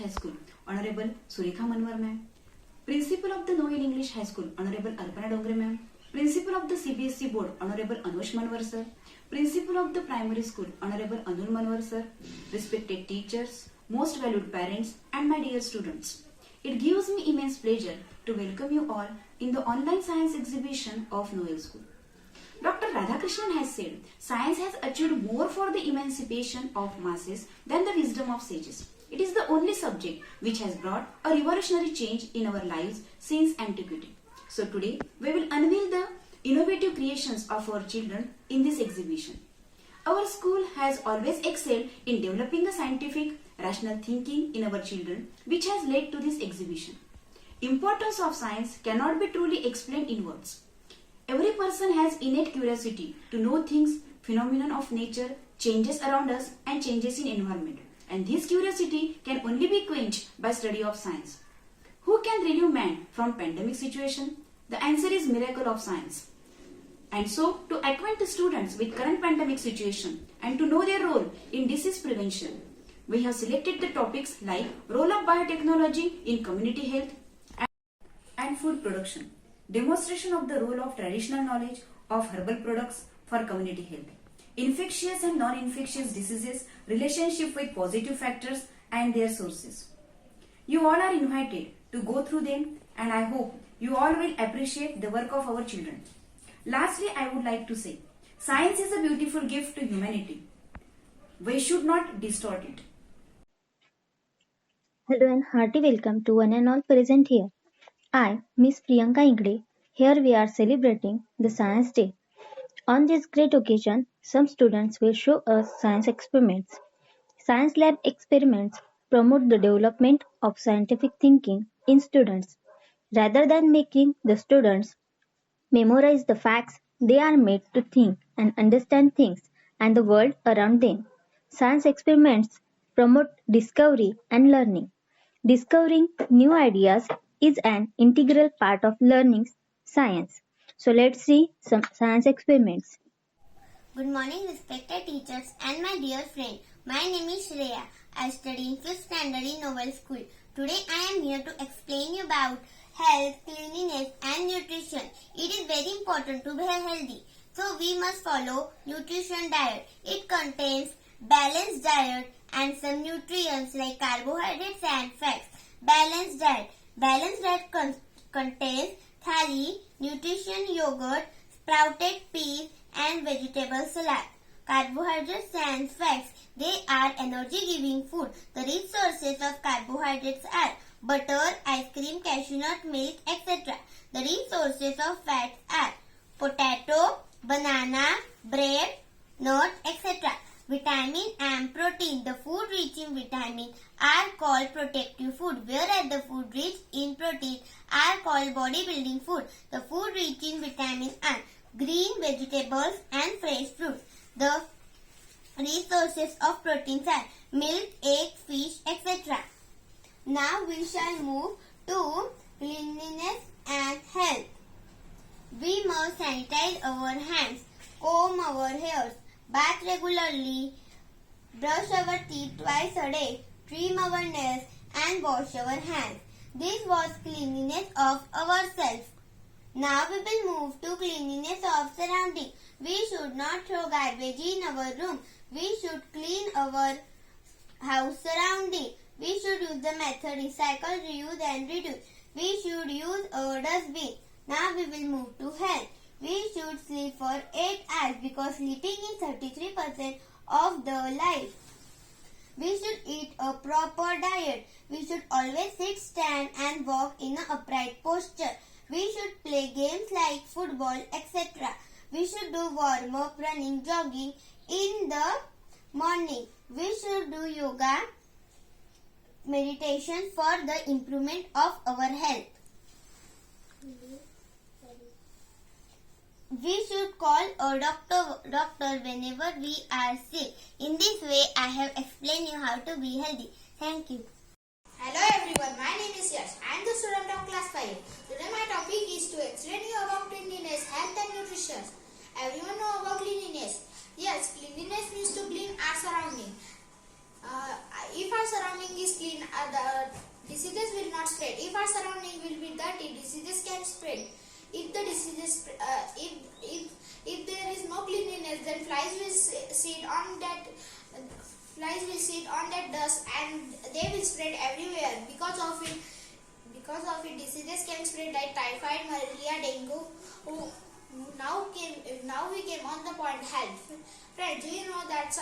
High School, Honorable Surekha Manwar Ma'am. Principal of the Know in English High School, Honorable Arpana Dongre Ma'am. Principal of the CBSE Board, Honorable Anush Manwar Sir. Principal of the Primary School, Honorable Anul Manwar Sir. Respected teachers, most valued parents, and my dear students. It gives me immense pleasure to welcome you all in the online science exhibition of Noel School. Dr. Radhakrishnan has said, science has achieved more for the emancipation of masses than the wisdom of sages. It is the only subject which has brought a revolutionary change in our lives since antiquity. So today, we will unveil the innovative creations of our children in this exhibition. Our school has always excelled in developing the scientific, rational thinking in our children, which has led to this exhibition. Importance of science cannot be truly explained in words. Every person has innate curiosity to know things, phenomena of nature, changes around us and changes in environment. And this curiosity can only be quenched by study of science. Who can relieve man from pandemic situation? The answer is miracle of science. And so, to acquaint the students with current pandemic situation and to know their role in disease prevention, we have selected the topics like role of biotechnology in community health and food production, demonstration of the role of traditional knowledge of herbal products for community health, infectious and non-infectious diseases, relationship with positive factors and their sources. You all are invited to go through them and I hope you all will appreciate the work of our children. Lastly, I would like to say, science is a beautiful gift to humanity. We should not distort it. Hello and hearty welcome to one and all present here. I, Miss Priyanka Ingde. Here we are celebrating the Science Day. On this great occasion, some students will show us science experiments. Science lab experiments promote the development of scientific thinking in students. Rather than making the students memorize the facts, they are made to think and understand things and the world around them. Science experiments promote discovery and learning. Discovering new ideas is an integral part of learning science. So let's see some science experiments. Good morning, respected teachers and my dear friend. My name is Shreya. I study in 5th standard in Novel School. Today I am here to explain you about health, cleanliness and nutrition. It is very important to be healthy. So we must follow nutrition diet. It contains balanced diet and some nutrients like carbohydrates and fats. Balanced diet. Balanced diet contains thali, nutrition yogurt, sprouted peas and vegetable salad. Carbohydrates and fats, they are energy-giving food. The rich sources of carbohydrates are butter, ice cream, cashew nut, milk, etc. The rich sources of fats are potato, banana, bread, nut, etc. Vitamin and protein. The food rich in vitamin are called protective food, whereas the food rich in protein are called bodybuilding food. The food rich in vitamin are green vegetables and fresh fruits. The resources of proteins are milk, egg, fish, etc. Now we shall move to cleanliness and health. We must sanitize our hands, comb our hairs, bath regularly, brush our teeth twice a day, trim our nails and wash our hands. This was cleanliness of ourselves. Now we will move to cleanliness of surrounding. We should not throw garbage in our room. We should clean our house surrounding. We should use the method recycle, reuse and reduce. We should use our dustbin. Now we will move to health. We should sleep for 8 hours because sleeping is 33% of the life. We should eat a proper diet. We should always sit, stand and walk in an upright posture. We should play games like football, etc. We should do warm-up, running, jogging in the morning. We should do yoga, meditation for the improvement of our health. We should call a doctor whenever we are sick. In this way, I have explained you how to be healthy. Thank you. Hello everyone, my name is Yash. I am the student of class 5. Today my topic is to explain you about cleanliness, health and nutrition. Everyone know about cleanliness. Yes, cleanliness means to clean our surroundings. If our surrounding is clean, the diseases will not spread. If our surrounding will be dirty, diseases can spread. If the diseases, if there is no cleanliness, then flies will sit on that. Flies will sit on that dust and they will spread everywhere. Because of it, diseases can spread like typhoid, malaria, dengue. Oh, now we came on the point health. Friends, do you know that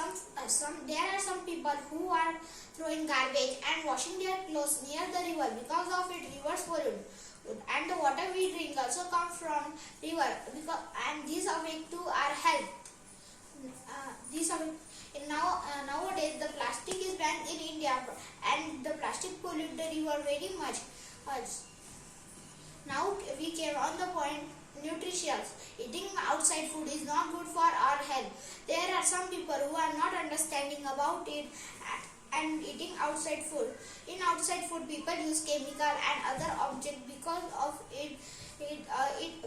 there are some people who are throwing garbage and washing their clothes near the river. Because of it, rivers pollute, and the water we drink also comes from river. And these affect to our health. Nowadays the plastic is banned in India, and the plastic pollute the river very much. Now we came on the point nutritious. Eating outside food is not good for our health. There are some people who are not understanding about it and eating outside food. In outside food, people use chemical and other objects because of it.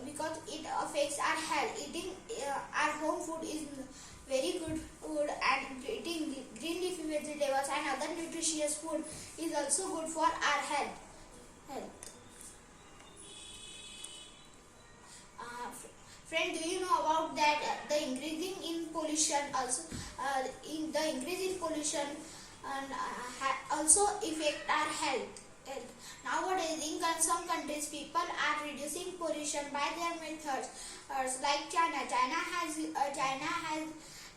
Because it affects our health. Eating our home food is very good food, and eating green leafy vegetables and other nutritious food is also good for our health. Friend, do you know about that the increasing in pollution also the increase in pollution and also affect our health. Nowadays, in some countries, people are reducing pollution by their methods. Like China. China has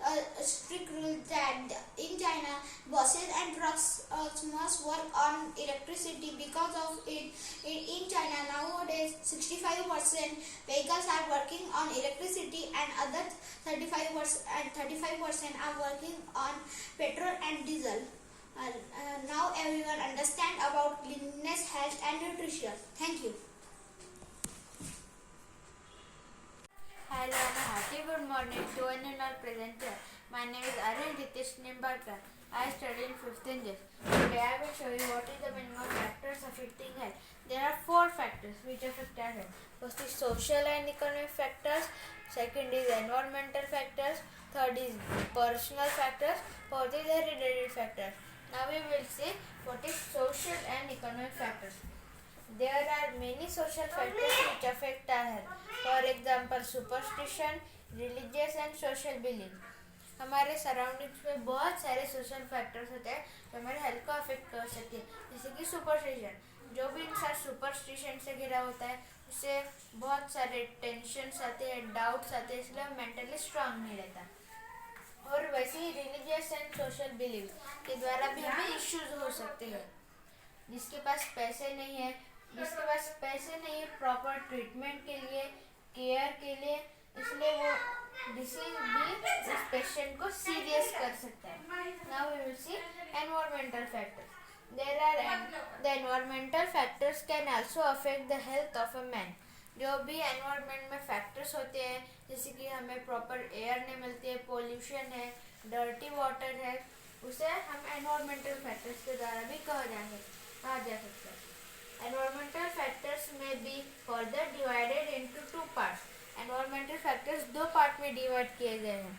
a strict rule that in China, buses and trucks must work on electricity. Because of it, in China nowadays 65% vehicles are working on electricity, and other 35% are working on petrol and diesel. Now everyone understand about cleanliness, health and nutrition. Thank you. Hello and a hearty good morning to anyone present here. My name is Aryan Ritesh Nimbarkar. I study in 5th English. Today I will show you what is the meaning of factors affecting health. There are 4 factors which affect our health. First is social and economic factors. Second is environmental factors. Third is personal factors. Fourth is hereditary factors. Now we will see what is social and economic factors. There are many social factors which affect our health. For example, superstition, religious and social belief. हमारे surroundings में बहुत सारे social factors होते हैं जो हमारे health को affect कर सकते हैं. जैसे कि सुपरस्टिशन. जो भी इंसान सुपरस्टिशन से घिरा होता है उससे बहुत सारे टेंशन्स आते हैं, डाउट्स आते हैं, इसलिए मेंटली स्ट्रांग नहीं रहता. और वैसे ही रिलीजियस एंड सोशल बिलीव के द्वारा भी हमें इश्यूज हो सकते हैं. जिसके पास पैसे नहीं है प्रॉपर ट्रीटमेंट के लिए, केयर के लिए, इसलिए वो डिसीज भी इस पेशेंट को सीरियस कर सकता है. Now we will see environmental factors. The environmental factors can also affect the health of a man. जो भी एनवायरमेंट में फैक्टर्स होते हैं, जैसे कि हमें प्रॉपर एयर नहीं मिलती है, पोल्यूशन है, डर्टी वाटर है, उसे हम एनवायरमेंटल फैक्टर्स के द्वारा भी कहा जा सकता है. Environmental factors may be further divided into 2 parts. Environmental factors 2 part में डिवाइड किए गए हैं.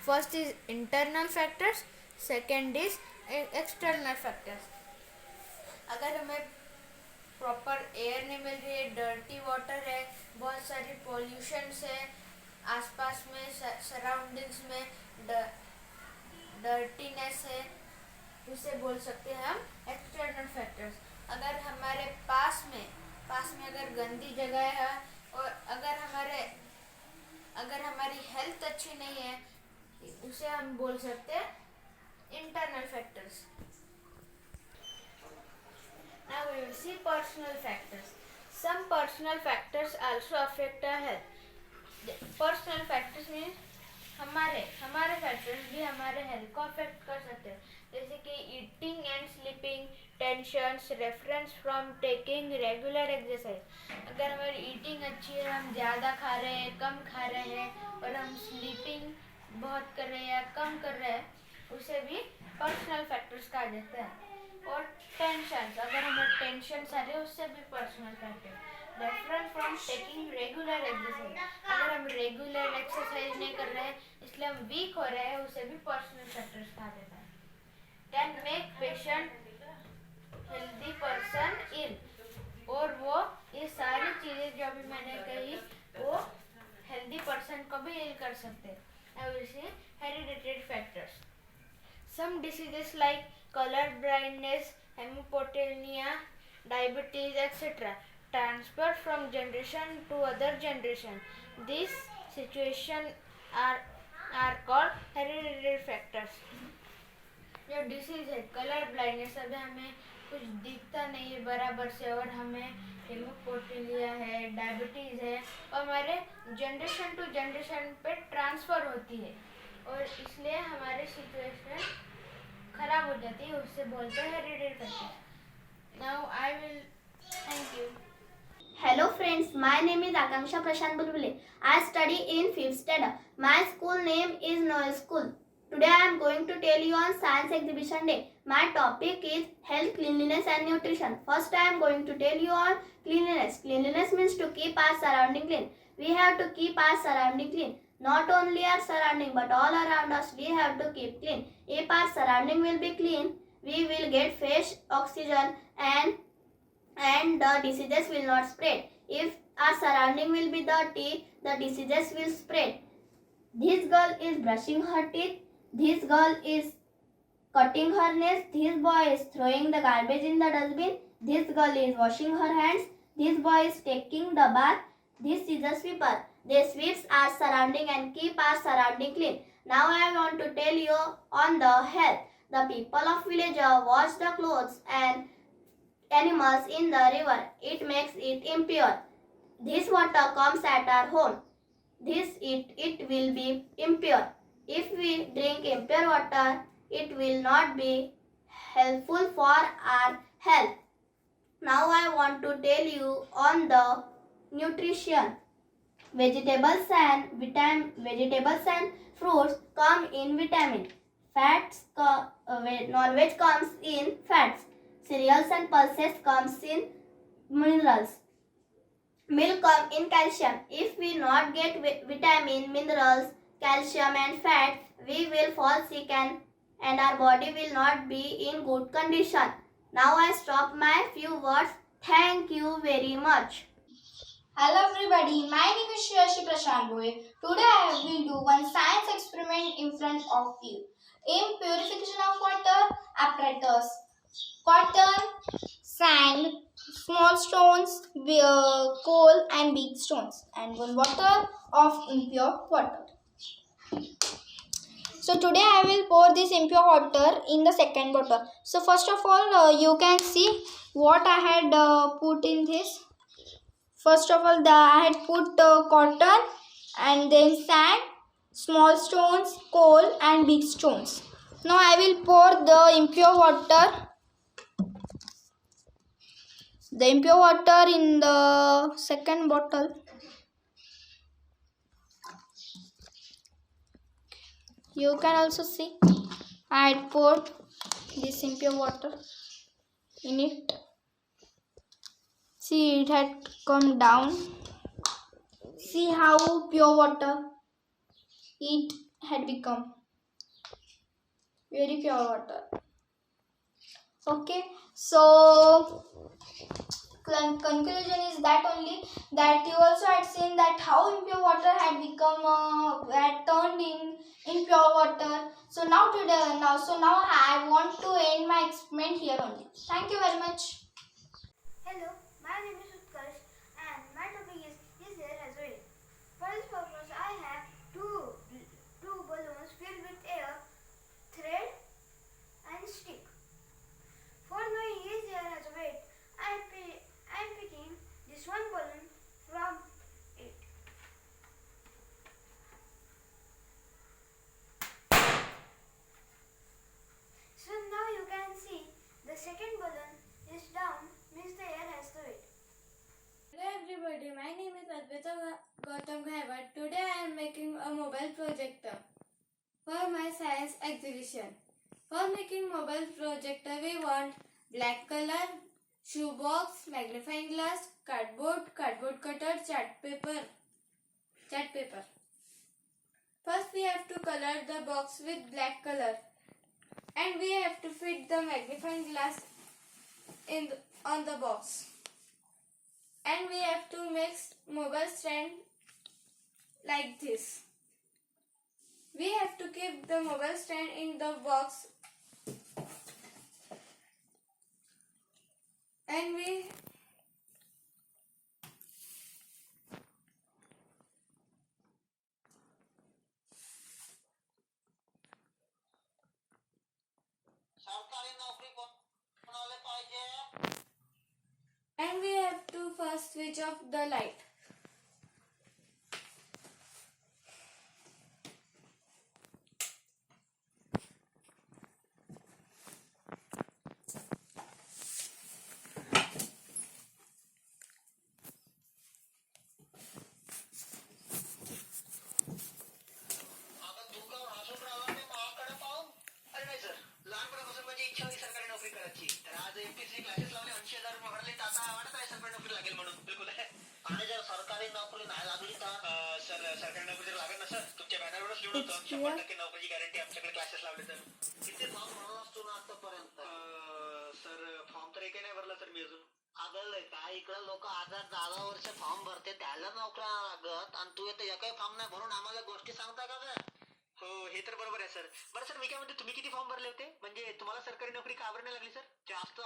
First is internal factors, second is external factors. अगर हमें प्रॉपर एयर नहीं मिल रही है, डर्टी वाटर है, बहुत सारी पॉल्यूशंस है, आसपास में सराउंडिंग्स में डर्टीनेस है, उसे बोल सकते हैं हम एक्सटर्नल फैक्टर्स. अगर हमारे पास में अगर गंदी जगह है और अगर हमारी हेल्थ अच्छी नहीं है, उसे हम बोल सकते हैं internal factors. Now we will see personal factors. Some personal factors also affect our health. Personal factors means हमारे फैक्टर्स भी हमारे हेल्थ को अफेक्ट कर सकते हैं. जैसे कि eating and sleeping, tensions, reference from taking regular exercise. अगर हमारी ईटिंग अच्छी है, हम ज़्यादा खा रहे हैं, कम खा रहे हैं, और हम स्लीपिंग बहुत कर रहे हैं या कम कर रहे हैं, उसे भी पर्सनल फैक्टर्स कहा जाता है. और टेंशन्स, अगर हमें टेंशन आ रही है, उससे भी personal factor. Reference from taking regular exercise. अगर हम रेगुलर एक्सरसाइज नहीं कर रहे हैं, इसलिए हम वीक हो रहे हैं, उसे भी पर्सनल फैक्टर्स कहा जाता है. can make patient healthy person ill. और वो ये सारी चीजें जो अभी मैंने कही वो हेल्दी पर्सन को भी इल कर सकते हैं. Now we see hereditary factors. Some diseases like color blindness, hemoptylia, diabetes, etc. transfer from generation to other generation. These situations are called hereditary factors. जो डिसीज है कलर ब्लाइंडनेस, अभी हमें कुछ दिखता नहीं है बराबर से और हमें हेमोपोटिलिया है, डायबिटीज है और हमारे जनरेशन टू जनरेशन पे ट्रांसफर होती है और इसलिए हमारी सिचुएशन खराब हो जाती है, उससे बोलते हैं hereditary factors. Now I will thank you. Hello friends, my name is Akanksha Prashant Bulbule. I study in 5th standard. My school name is Noel School. Today I am going to tell you on Science Exhibition Day. My topic is health, cleanliness and nutrition. First I am going to tell you on cleanliness. Cleanliness means to keep our surrounding clean. We have to keep our surrounding clean. Not only our surrounding but all around us we have to keep clean. If our surrounding will be clean, we will get fresh oxygen and the diseases will not spread. If our surrounding will be dirty, the diseases will spread. This girl is brushing her teeth. This girl is cutting her nails. This boy is throwing the garbage in the dustbin. This girl is washing her hands. This boy is taking the bath. This is a sweeper. They sweeps our surrounding and keep our surrounding clean. Now I want to tell you on the health. The people of village wash the clothes and animals in the river. It makes it impure. This water comes at our home. It will be impure. If we drink impure water, it will not be helpful for our health. Now I want to tell you on the nutrition. Vegetables and fruits come in vitamin. Non-veg comes in fats. Cereals and pulses comes in minerals. Milk come in calcium. If we not get vitamin, minerals, calcium and fat, we will fall sick and our body will not be in good condition. Now I stop my few words. Thank you very much. Hello everybody, my name is Shreyashi Prashant Boye. Today I will do one science experiment in front of you. In purification of water apparatus. Cotton, sand, small stones, coal and big stones, and 1 bottle of impure water. So today I will pour this impure water in the second bottle. So first of all you can see what I had put in this. First of all I had put cotton and then sand, small stones, coal and big stones. Now I will pour the impure water in the second bottle. You can also see I had poured this impure water in it. See, it had come down. See how pure water it had become. Very pure water. Okay, so conclusion is that only that you also had seen that how impure water had become had turned in pure water. So now I want to end my experiment here only. Thank you very much. Hello, my name is Utkarsh and my topic is air as well. For this purpose, I have two balloons filled with air, thread and stick. For knowing is air has weight, I am picking this one balloon from it. So now you can see the second balloon is down, means the air has the weight. Hello everybody, my name is Advaita Gautam Ghaiwat. Today I am making a mobile projector for my science exhibition. For making mobile projector we want black color, shoebox, magnifying glass, cardboard cutter, chart paper. First we have to color the box with black color. And we have to fit the magnifying glass on the box. And we have to make mobile stand like this. We have to keep the mobile stand in the box, and we सरकारी नोकरी कोणाला पाहिजे have to first switch off the light. आता तू का हसून राहिला नाही माझ्याकडे पाहून अरे नाही सर लहानपणापासून माझी इच्छा होती सरकारी नोकरी करायची तर आज एमपीएससी क्लासेस लावले 80,000 रुपये भरले तर आता वाटत आहे सरकारी नोकरी लागेल म्हणून बिलकुल आणि जर सरकारी नोकरी नाही लागली तर सर सरकारी नोकरी जर लागेल ना सर तुमच्या बॅनरवरच लिहून होतं 100% नोकरीची गॅरंटी आमच्याकडे क्लासेस लावले तर किती फॉर्म भरला असतो ना आतापर्यंत सर फॉर्म तर एकही नाही भरला सर मी अजून अगं काय इकडे लोक 10 वर्ष फॉर्म भरते त्याला नोकऱ्या लागत आणि तू येतं एकही फॉर्म नाही भरून आम्हाला गोष्टी सांगता का गं? हो हे तर बरोबर आहे सर. बरं सर मी काय म्हणते तुम्ही किती फॉर्म भरले होते म्हणजे तुम्हाला सरकारी नोकरी का बरं नाही लागली सर जास्त